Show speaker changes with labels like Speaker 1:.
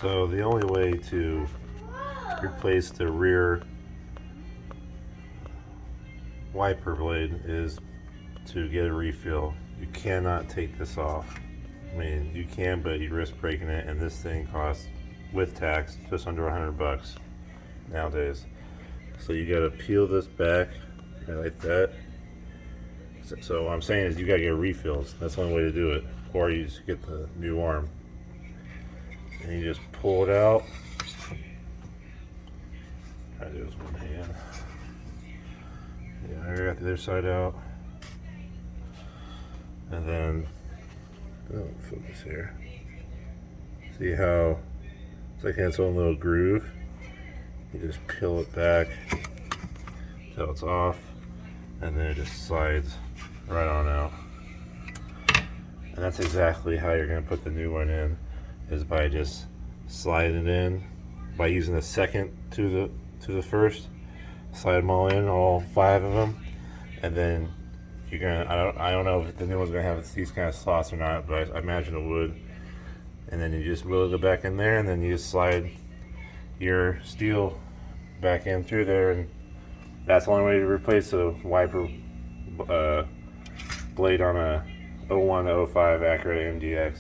Speaker 1: So the only way to replace the rear wiper blade is to get a refill. You cannot take this off. I mean, you can, but you risk breaking it, and this thing costs, with tax, just under $100 nowadays. So you gotta peel this back like that. So what I'm saying is you gotta get refills. That's the only way to do it. Or you just get the new arm. And you just pull it out. Try to do this with one hand. Yeah, I got the other side out. And then, oh, focus here. See how it's like in its own little groove? You just peel it back till it's off, and then it just slides right on out. And that's exactly how you're going to put the new one in, is by just sliding it in, by using the second to the first. Slide them all in, all 5 of them, and then you're gonna, I don't know if the new one's gonna have these kind of slots or not, but I imagine it would. And then you just wheel it back in there, and then you just slide your steel back in through there, and that's the only way to replace a wiper blade on a 01 to 05 Acura MDX.